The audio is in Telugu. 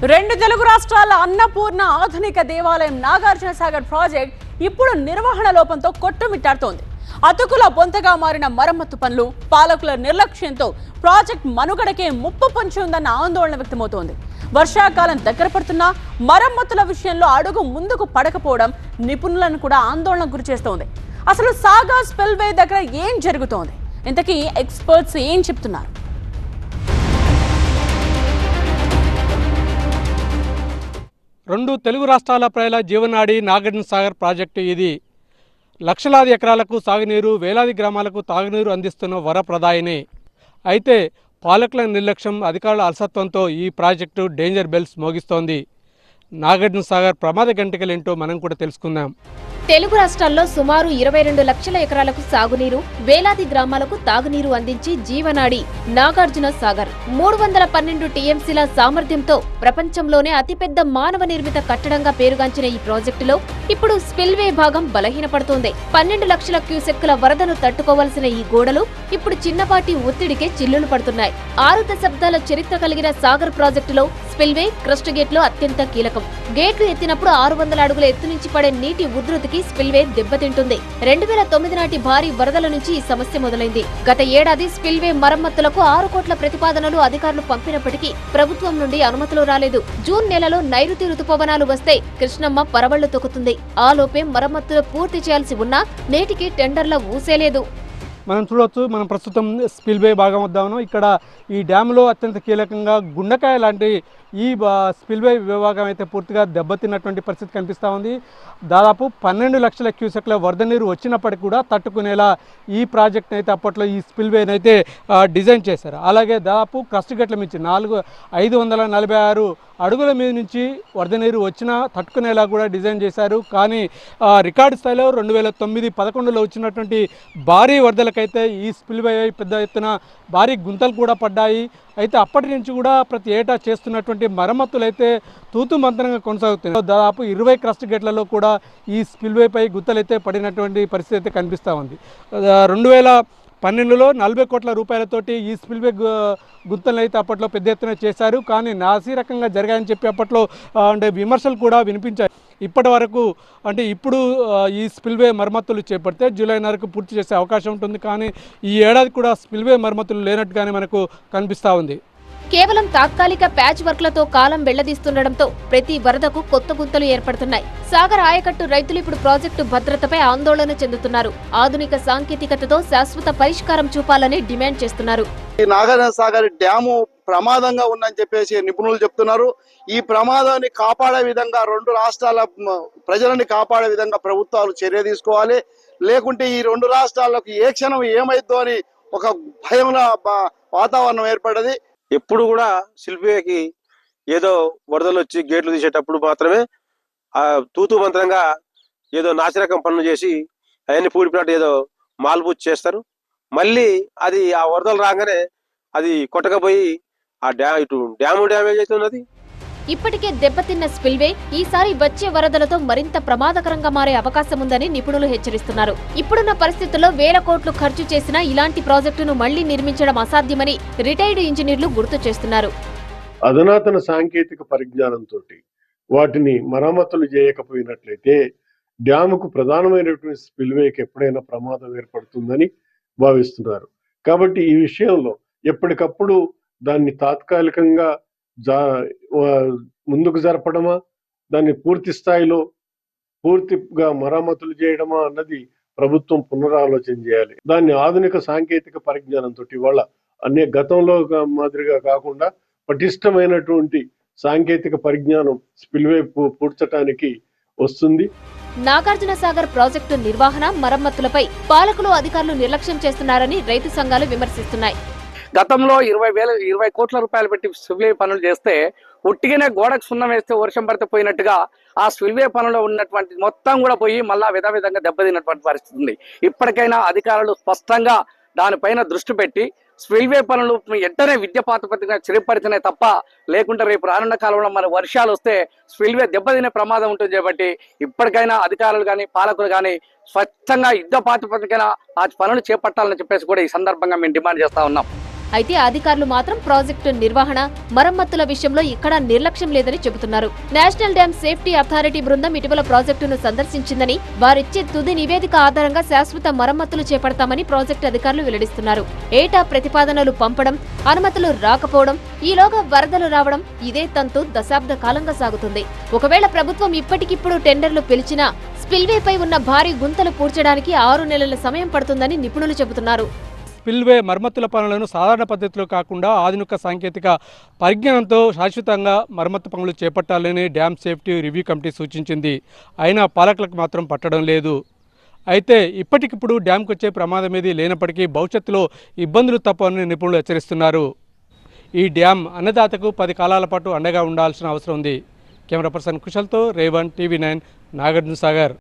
రెండు తెలుగు రాష్ట్రాల అన్నపూర్ణ ఆధునిక దేవాలయం నాగార్జున సాగర్ ప్రాజెక్ట్ ఇప్పుడు నిర్వహణ లోపంతో కొట్టుమిట్టాడుతోంది. అతుకుల బొంతగా మారిన మరమ్మతు పనులు, పాలకుల నిర్లక్ష్యంతో ప్రాజెక్ట్ మనుగడకే ముప్పు పొంచి ఉందన్న ఆందోళన వ్యక్తమవుతోంది. వర్షాకాలం దగ్గర పడుతున్నా మరమ్మతుల విషయంలో అడుగు ముందుకు పడకపోవడం నిపుణులను కూడా ఆందోళనకు గురిచేస్తోంది. అసలు సాగర్ స్పిల్వే దగ్గర ఏం జరుగుతోంది? ఇంతకీ ఎక్స్పర్ట్స్ ఏం చెప్తున్నారు? రెండు తెలుగు రాష్ట్రాల ప్రజల జీవనాడి నాగార్జున సాగర్ ప్రాజెక్టు ఇది. లక్షలాది ఎకరాలకు సాగునీరు, వేలాది గ్రామాలకు తాగునీరు అందిస్తున్న వరప్రదాయిని. అయితే పాలకుల నిర్లక్ష్యం, అధికారుల అలసత్వంతో ఈ ప్రాజెక్టు డేంజర్ బెల్స్ మోగిస్తోంది. నాగార్జున సాగర్ ప్రమాద గంటికలేంటో మనం కూడా తెలుసుకుందాం. తెలుగు రాష్ట్రాల్లో సుమారు 22 లక్షల ఎకరాలకు సాగునీరు, వేలాది గ్రామాలకు తాగునీరు అందించి జీవనాడి నాగార్జున సాగర్ 312 టీఎంసీల సామర్థ్యంతో ప్రపంచంలోనే అతిపెద్ద మానవ నిర్మిత కట్టడంగా పేరుగాంచిన ఈ ప్రాజెక్టులో ఇప్పుడు స్పిల్వే భాగం బలహీనపడుతోంది. 12 లక్షల క్యూసెక్కుల వరదను తట్టుకోవాల్సిన ఈ గోడలు ఇప్పుడు చిన్నపాటి ఒత్తిడికే చిల్లులు పడుతున్నాయి. 6 దశాబ్దాల చరిత్ర కలిగిన సాగర్ ప్రాజెక్టులో స్పిల్వే, క్రస్ట్ గేట్లు అత్యంత కీలకం. గేట్లు ఎత్తినప్పుడు 600 అడుగుల ఎత్తు నుంచి పడే నీటి ఉధృతికి స్పిల్వే దెబ్బతింటుంది. 2009 నాటి భారీ వరదల నుంచి ఈ సమస్య మొదలైంది. గత ఏడాది స్పిల్వే మరమ్మతులకు 6 కోట్ల ప్రతిపాదనలు అధికారులు పంపినప్పటికీ ప్రభుత్వం నుండి అనుమతులు రాలేదు. జూన్ నెలలో నైరుతి రుతుపవనాలు వస్తే కృష్ణమ్మ పరవళ్లు తొక్కుతుంది. ఆ లోపే మరమ్మతులు పూర్తి చేయాల్సి ఉన్నా నేటికి టెండర్ల ఊసేలేదు. మనం చూడవచ్చు, మనం ప్రస్తుతం స్పిల్వే భాగం వద్ద ఉన్నాం. ఇక్కడ ఈ డ్యామ్లో అత్యంత కీలకంగా గుండకాయ లాంటి ఈ స్పిల్వే విభాగం అయితే పూర్తిగా దెబ్బతిన్నటువంటి పరిస్థితి కనిపిస్తూ ఉంది. దాదాపు 12 లక్షల క్యూసెక్ల వరద నీరు వచ్చినప్పటికీ కూడా తట్టుకునేలా ఈ ప్రాజెక్ట్ని అయితే అప్పట్లో ఈ స్పిల్వేని అయితే డిజైన్ చేశారు. అలాగే దాదాపు క్రస్ట్ గట్ల మించి 546 అడుగుల మీద నుంచి వరద నీరు వచ్చినా తట్టుకునేలా కూడా డిజైన్ చేశారు. కానీ రికార్డు స్థాయిలో 2009-11లో వచ్చినటువంటి భారీ వరదలకైతే ఈ స్పిల్వే పెద్ద ఎత్తున భారీ గుంతలు కూడా పడ్డాయి. అయితే అప్పటి నుంచి కూడా ప్రతి ఏటా చేస్తున్నటువంటి మరమ్మతులు అయితే తూతు మంత్రంగా కొనసాగుతున్నాయి. దాదాపు 20 క్రస్ట్ గేట్లలో కూడా ఈ స్పిల్వేపై గుంతలు అయితే పడినటువంటి పరిస్థితి అయితే కనిపిస్తూ ఉంది. 2012లో 40 కోట్ల రూపాయలతోటి ఈ స్పిల్వే గుంతలను అయితే అప్పట్లో పెద్ద ఎత్తున చేశారు. కానీ నాసీ రకంగా జరిగాయని చెప్పి అప్పట్లో అంటే విమర్శలు కూడా వినిపించాయి. ఇప్పటి వరకు అంటే ఇప్పుడు ఈ స్పిల్వే మరమ్మతులు చేపడితే జూలై నెలకు పూర్తి చేసే అవకాశం ఉంటుంది. కానీ ఈ ఏడాది కూడా స్పిల్వే మరమ్మతులు లేనట్టుగానే మనకు కనిపిస్తూ ఉంది. కేవలం తాత్కాలిక ప్యాచ్ వర్క్లతో కాలం వెళ్లదీస్తుండటంతో ప్రతి వరదకు కొత్త గుంతలు ఏర్పడుతున్నాయి. సాగర్ ఆయకట్టు రైతులు ఇప్పుడు ప్రాజెక్టు భద్రతపై ఆందోళన చెందుతున్నారు. ఆధునిక సాంకేతికతతో శాశ్వత పరిష్కారం చూపాలని డిమాండ్ చేస్తున్నారు. ఈ నాగార్జున సాగర్ డ్యాము ప్రమాదంగా ఉందని చెప్పేసి నిపుణులు చెప్తున్నారు. ఈ ప్రమాదాన్ని కాపాడే విధంగా రెండు రాష్ట్రాల ప్రజలని కాపాడే విధంగా ప్రభుత్వాలు చర్య తీసుకోవాలి. లేకుంటే ఈ రెండు రాష్ట్రాలకు ఏ క్షణం ఏమైద్దో అని ఒక భయంలో వాతావరణం ఏర్పడ్డది. ఎప్పుడు కూడా శిల్పికి ఏదో వరదలు వచ్చి గేట్లు తీసేటప్పుడు మాత్రమే ఆ తూతు మంత్రంగా ఏదో నాసిరకం పనులు చేసి అవన్నీ పూడిపినట్టు ఏదో మాల్బూచి చేస్తారు. మళ్ళీ అది ఆ వరదలు రాగానే అది కొట్టకపోయి ఆ డ్యాము డ్యామేజ్ అవుతున్నది. ఇప్పటికే దెబ్బతిన్న స్పిల్వే ఈసారి వచ్చే వరదలతో మరింత ప్రమాదకరంగా మారే అవకాశం ఉందని నిపుణులు హెచ్చరిస్తున్నారు. ఇప్పుడున్న పరిస్థితుల్లో వేల కోట్లు ఖర్చు చేసినా ఇలాంటి ప్రాజెక్టును మళ్లీ నిర్మించడం అసాధ్యమని రిటైర్డ్ ఇంజనీర్లు గుర్తు చేస్తున్నారు. అధునాతన సాంకేతిక పరిజ్ఞానంతో వాటిని మరమ్మతులు చేయకపోయినట్లయితే డ్యాముకు ప్రధానమైనటువంటి స్పిల్వేకి ఎప్పుడైనా ప్రమాదం ఏర్పడుతుందని భావిస్తున్నారు. కాబట్టి ఈ విషయంలో ఎప్పటికప్పుడు దాన్ని తాత్కాలికంగా ముందుకు జరపడమా, దాన్ని పూర్తి స్థాయిలో పూర్తిగా మరమ్మతులు చేయడమా అన్నది ప్రభుత్వం పునరాలోచన చేయాలి. దాన్ని ఆధునిక సాంకేతిక పరిజ్ఞానంతో ఇవాళ గతంలో మాదిరిగా కాకుండా పటిష్టమైనటువంటి సాంకేతిక పరిజ్ఞానం స్పిల్వే పూడ్చడానికి వస్తుంది. నాగార్జున సాగర్ ప్రాజెక్టు నిర్వహణ, మరమ్మతులపై పాలకులు, అధికారులు నిర్లక్ష్యం చేస్తున్నారని రైతు సంఘాలు విమర్శిస్తున్నాయి. గతంలో 20 కోట్ల రూపాయలు పెట్టి స్పిల్వే పనులు చేస్తే ఒట్టిగానే గోడకు సున్నం వేస్తే వర్షం పడితే పోయినట్టుగా ఆ స్పిల్వే పనులు ఉన్నటువంటి మొత్తం కూడా పోయి మళ్ళా విధంగా దెబ్బతిన్నటువంటి పరిస్థితి ఉంది. ఇప్పటికైనా అధికారులు స్పష్టంగా దానిపైన దృష్టి పెట్టి స్పిల్వే పనులు వెంటనే విద్యాపాతపతిగా చిరిపరిచినే తప్ప లేకుంటే రేపు రానున్న కాలంలో మరి వర్షాలు వస్తే స్పిల్వే దెబ్బతినే ప్రమాదం ఉంటుంది. కాబట్టి ఇప్పటికైనా అధికారులు కానీ పాలకులు కానీ స్వచ్ఛంగా యుద్ధ ప్రాతిపదికన ఆ పనులు చేపట్టాలని చెప్పేసి కూడా ఈ సందర్భంగా మేము డిమాండ్ చేస్తా ఉన్నాం. అయితే అధికారులు మాత్రం ప్రాజెక్టు నిర్వహణ మరమ్మతుల విషయంలో ఎక్కడా నిర్లక్ష్యం లేదని చెబుతున్నారు. నేషనల్ డ్యామ్ సేఫ్టీ అథారిటీ బృందం ఇటీవల ప్రాజెక్టును సందర్శించిందని, వారిచ్చే తుది నివేదిక ఆధారంగా శాశ్వత మరమ్మతులు చేపడతామని ప్రాజెక్టు అధికారులు వెల్లడిస్తున్నారు. ఏటా ప్రతిపాదనలు పంపడం, అనుమతులు రాకపోవడం, ఈలోగా వరదలు రావడం ఇదే తంతు దశాబ్ద కాలంగా సాగుతుంది. ఒకవేళ ప్రభుత్వం ఇప్పటికిప్పుడు టెండర్లు పిలిచినా స్పిల్వేపై ఉన్న భారీ గుంతలు పూడ్చడానికి 6 నెలల సమయం పడుతుందని నిపుణులు చెబుతున్నారు. స్పిల్వే మరమ్మతుల పనులను సాధారణ పద్ధతిలో కాకుండా ఆధునిక సాంకేతిక పరిజ్ఞానంతో శాశ్వతంగా మరమ్మతు పనులు చేపట్టాలని డ్యామ్ సేఫ్టీ రివ్యూ కమిటీ సూచించింది. అయినా పాలకులకు మాత్రం పట్టడం లేదు. అయితే ఇప్పటికిప్పుడు డ్యాంకు వచ్చే ప్రమాదం ఏదీ లేనప్పటికీ భవిష్యత్తులో ఇబ్బందులు తప్పవని నిపుణులు హెచ్చరిస్తున్నారు. ఈ డ్యామ్ అన్నదాతకు 10 కాలాల పాటు అండగా ఉండాల్సిన అవసరం ఉంది. Camera person కుశల్తో Revan, TV9, Nagarjuna Sagar.